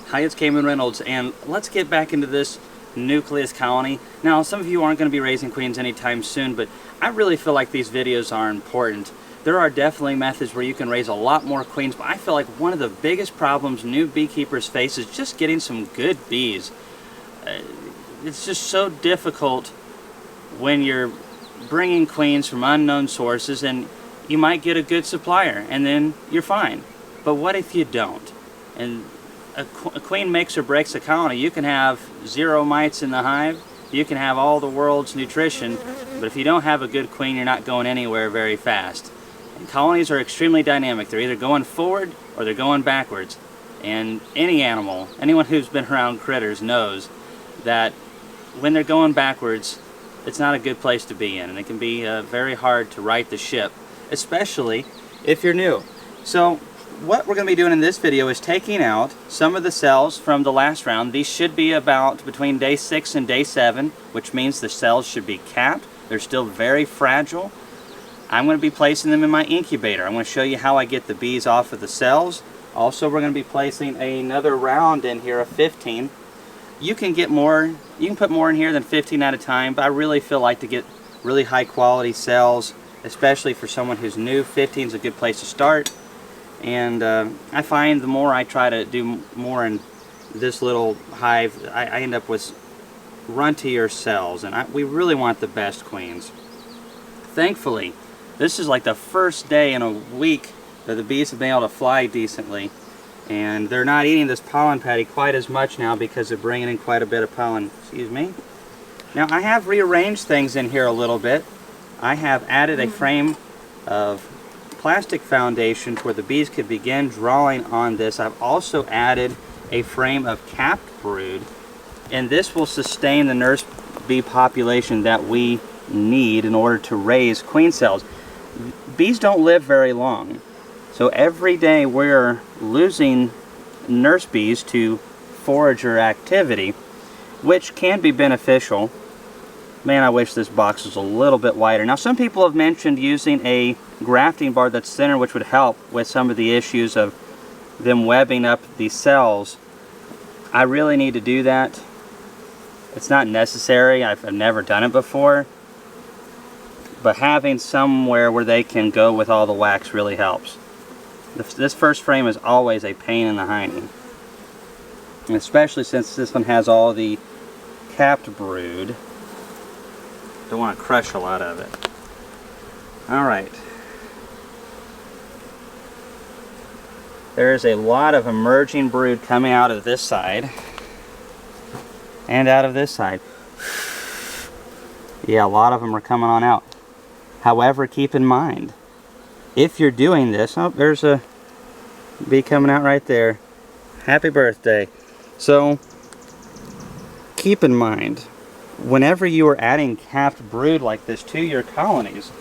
Hi, it's Kamon Reynolds, and let's get back into this nucleus colony. Now, some of you aren't going to be raising queens anytime soon, but I really feel like these videos are important. There are definitely methods where you can raise a lot more queens, but I feel like one of the biggest problems new beekeepers face is just getting some good bees. It's just so difficult when you're bringing queens from unknown sources, and you might get a good supplier, and then you're fine. But what if you don't? And a queen makes or breaks a colony. You can have 0 mites in the hive, you can have all the world's nutrition, but if you don't have a good queen, you're not going anywhere very fast. And colonies are extremely dynamic. They're either going forward or they're going backwards. And any animal, anyone who's been around critters knows that when they're going backwards, it's not a good place to be in, and it can be very hard to right the ship, especially if you're new. So what we're going to be doing in this video is taking out some of the cells from the last round. These should be about between day 6 and day 7, which means the cells should be capped. They're still very fragile. I'm going to be placing them in my incubator. I'm going to show you how I get the bees off of the cells. Also, we're going to be placing another round in here of 15. You can get more, you can put more in here than 15 at a time, but I really feel like to get really high quality cells, especially for someone who's new, 15 is a good place to start. And I find the more I try to do more in this little hive, I end up with runtier cells, and we really want the best queens. Thankfully, this is like the first day in a week that the bees have been able to fly decently, and they're not eating this pollen patty quite as much now because they're bringing in quite a bit of pollen. Excuse me. Now, I have rearranged things in here a little bit. I have added a frame of plastic foundation where the bees could begin drawing on this. I've also added a frame of capped brood, and this will sustain the nurse bee population that we need in order to raise queen cells. Bees don't live very long, so every day we're losing nurse bees to forager activity, which can be beneficial. Man, I wish this box was a little bit wider. Now, some people have mentioned using a grafting bar that's thinner, which would help with some of the issues of them webbing up the cells. I really need to do that. It's not necessary. I've never done it before. But having somewhere where they can go with all the wax really helps. This first frame is always a pain in the hiney, especially since this one has all the capped brood. Don't want to crush a lot of it. Alright. There's a lot of emerging brood coming out of this side and out of this side. Yeah, a lot of them are coming on out. However, keep in mind, if you're doing this, oh, there's a bee coming out right there. Happy birthday. So, keep in mind, whenever you are adding capped brood like this to your colonies,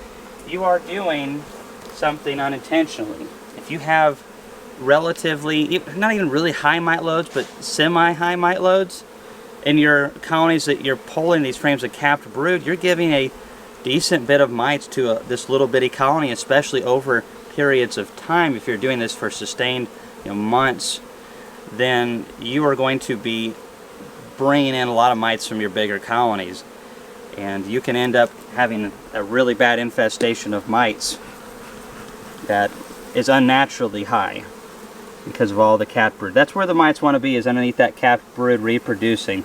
you are doing something unintentionally. If you have relatively, not even really high mite loads, but semi-high mite loads in your colonies that you're pulling these frames of capped brood, you're giving a decent bit of mites to this little bitty colony, especially over periods of time. If you're doing this for sustained months, then you are going to be bringing in a lot of mites from your bigger colonies, and you can end up having a really bad infestation of mites that is unnaturally high because of all the capped brood. That's where the mites want to be, is underneath that capped brood reproducing.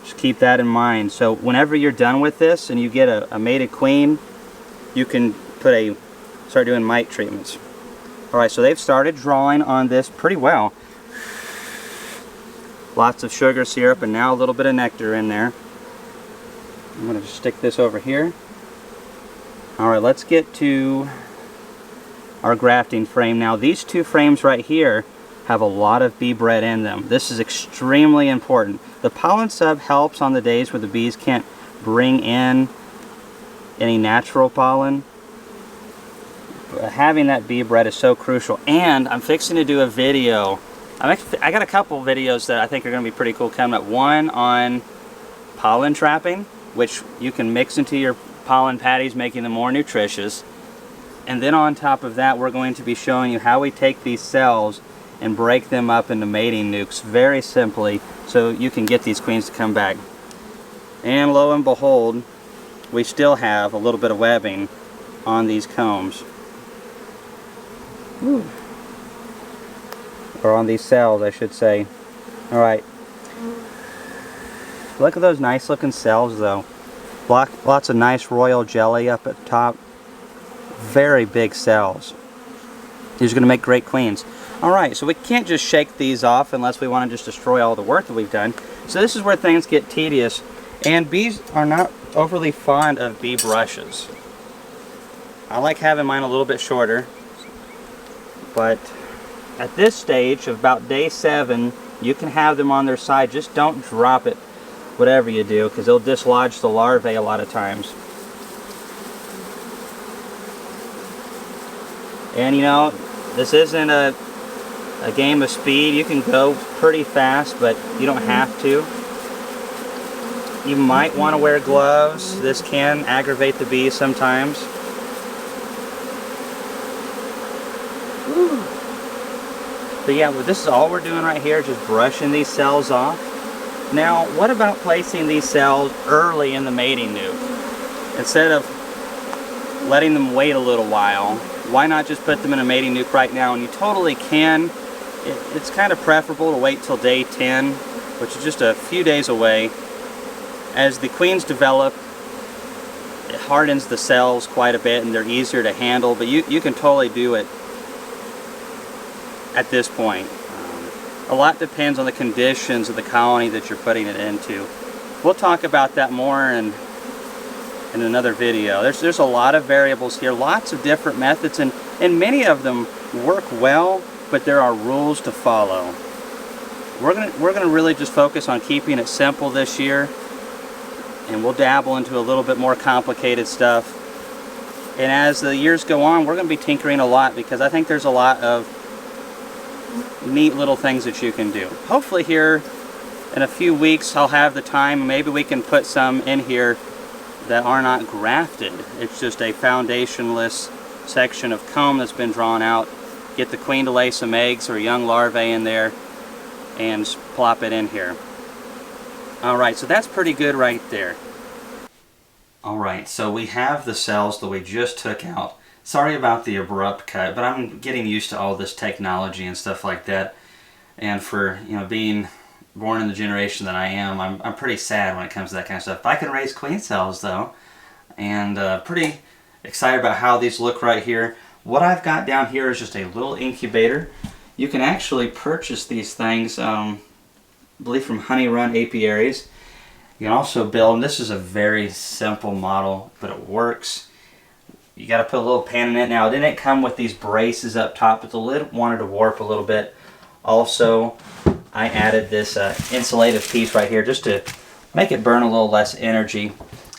Just keep that in mind. So whenever you're done with this and you get a mated queen, you can start doing mite treatments. Alright, so they've started drawing on this pretty well. Lots of sugar syrup and now a little bit of nectar in there. I'm going to just stick this over here. Alright, let's get to our grafting frame. Now, these two frames right here have a lot of bee bread in them. This is extremely important. The pollen sub helps on the days where the bees can't bring in any natural pollen. But having that bee bread is so crucial. And I'm fixing to do a video. I got a couple videos that I think are going to be pretty cool coming up. One on pollen trapping, which you can mix into your pollen patties, making them more nutritious. And then on top of that, we're going to be showing you how we take these cells and break them up into mating nukes very simply so you can get these queens to come back. And lo and behold, we still have a little bit of webbing on these combs. Ooh. Or on these cells, I should say. Alright. Look at those nice looking cells though. Lots of nice royal jelly up at the top. Very big cells. These are going to make great queens. Alright, so we can't just shake these off unless we want to just destroy all the work that we've done. So this is where things get tedious. And bees are not overly fond of bee brushes. I like having mine a little bit shorter. But at this stage of about day 7, you can have them on their side. Just don't drop it, whatever you do, because they'll dislodge the larvae a lot of times. And you know, this isn't a game of speed. You can go pretty fast, but you don't have to. You might want to wear gloves. This can aggravate the bees sometimes. Woo. But yeah, well, this is all we're doing right here, just brushing these cells off. Now, what about placing these cells early in the mating nuke? Instead of letting them wait a little while, why not just put them in a mating nuke right now? And you totally can. It's kind of preferable to wait till day 10, which is just a few days away. As the queens develop, it hardens the cells quite a bit and they're easier to handle, but you can totally do it at this point. A lot depends on the conditions of the colony that you're putting it into. We'll talk about that more in another video. There's a lot of variables here, lots of different methods, and many of them work well, but there are rules to follow. We're gonna really just focus on keeping it simple this year, and we'll dabble into a little bit more complicated stuff. And as the years go on, we're going to be tinkering a lot, because I think there's a lot of neat little things that you can do. Hopefully here in a few weeks I'll have the time. Maybe we can put some in here that are not grafted. It's just a foundationless section of comb that's been drawn out. Get the queen to lay some eggs or young larvae in there and plop it in here. Alright, so that's pretty good right there. Alright, so we have the cells that we just took out. Sorry about the abrupt cut, but I'm getting used to all this technology and stuff like that. And for, you know, being born in the generation that I am, I'm pretty sad when it comes to that kind of stuff. But I can raise queen cells though, and pretty excited about how these look right here. What I've got down here is just a little incubator. You can actually purchase these things, I believe from Honey Run Apiaries. You can also build, and this is a very simple model, but it works. You got to put a little pan in it. Now, it didn't come with these braces up top, but the lid wanted to warp a little bit. Also, I added this insulative piece right here just to make it burn a little less energy.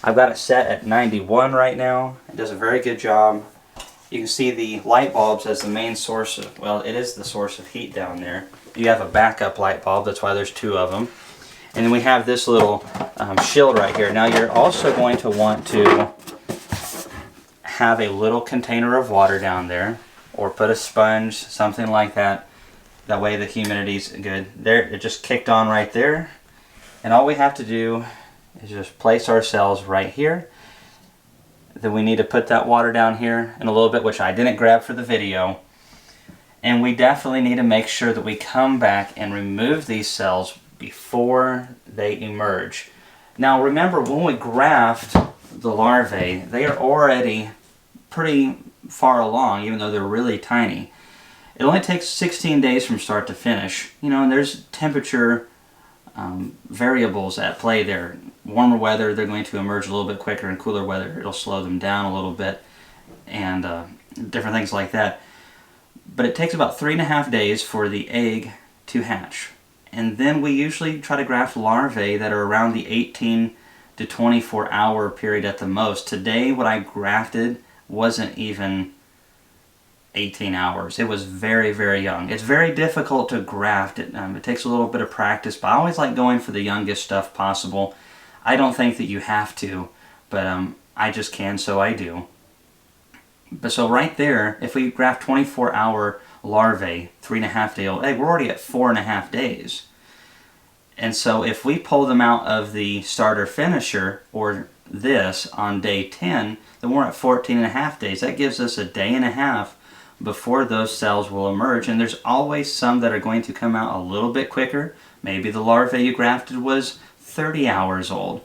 I've got it set at 91 right now. It does a very good job. You can see the light bulbs as the main source of, well, it is the source of heat down there. You have a backup light bulb, that's why there's 2 of them. And then we have this little shield right here. Now you're also going to want to have a little container of water down there, or put a sponge, something like that. That way the humidity's good. There, it just kicked on right there. And all we have to do is just place our cells right here. Then we need to put that water down here in a little bit, which I didn't grab for the video. And we definitely need to make sure that we come back and remove these cells before they emerge. Now remember, when we graft the larvae, they are already pretty far along, even though they're really tiny. It only takes 16 days from start to finish. You know, and there's temperature variables at play there. Warmer weather, they're going to emerge a little bit quicker, and cooler weather, it'll slow them down a little bit, and different things like that. But it takes about 3.5 days for the egg to hatch. And then we usually try to graft larvae that are around the 18 to 24 hour period at the most. Today, what I grafted wasn't even 18 hours. It was very, very young. It's very difficult to graft it. It takes a little bit of practice, but I always like going for the youngest stuff possible. I don't think that you have to, but I just can, so I do. But so right there, if we graft 24 hour larvae, 3.5-day old egg, we're already at 4.5 days. And so if we pull them out of the starter finisher, or this, on day 10, then we're at 14.5 days. That gives us a day and a half before those cells will emerge. And there's always some that are going to come out a little bit quicker. Maybe the larvae you grafted was 30 hours old,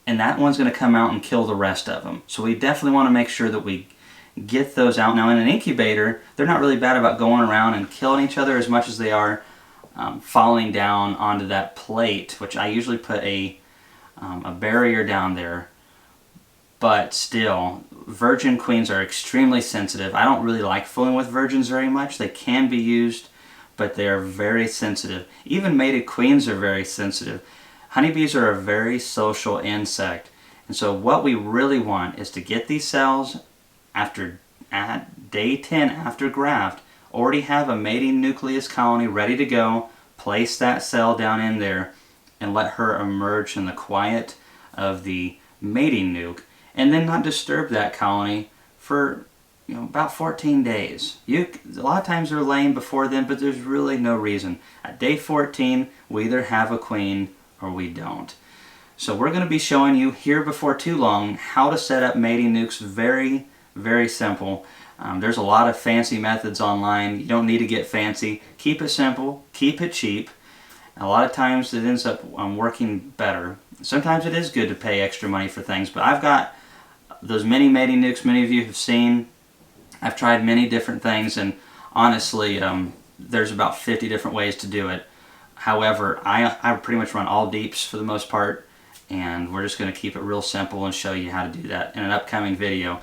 and that one's going to come out and kill the rest of them. So we definitely want to make sure that we get those out. Now in an incubator, they're not really bad about going around and killing each other as much as they are falling down onto that plate, which I usually put a barrier down there. But still, virgin queens are extremely sensitive. I don't really like fooling with virgins very much. They can be used, but they are very sensitive. Even mated queens are very sensitive. Honeybees are a very social insect. And so what we really want is to get these cells at day 10 after graft, already have a mating nucleus colony ready to go, place that cell down in there, and let her emerge in the quiet of the mating nuke, and then not disturb that colony for about 14 days. A lot of times they're laying before then, but there's really no reason. At day 14, we either have a queen or we don't. So we're going to be showing you here before too long how to set up mating nukes. Very, very simple. There's a lot of fancy methods online. You don't need to get fancy. Keep it simple. Keep it cheap. A lot of times it ends up working better. Sometimes it is good to pay extra money for things, but I've got those mini mating nukes many of you have seen. I've tried many different things, and honestly, there's about 50 different ways to do it. However, I pretty much run all deeps for the most part, and we're just going to keep it real simple and show you how to do that in an upcoming video.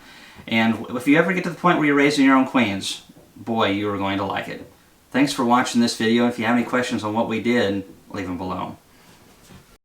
And if you ever get to the point where you're raising your own queens, boy, you are going to like it. Thanks for watching this video. If you have any questions on what we did, leave them below.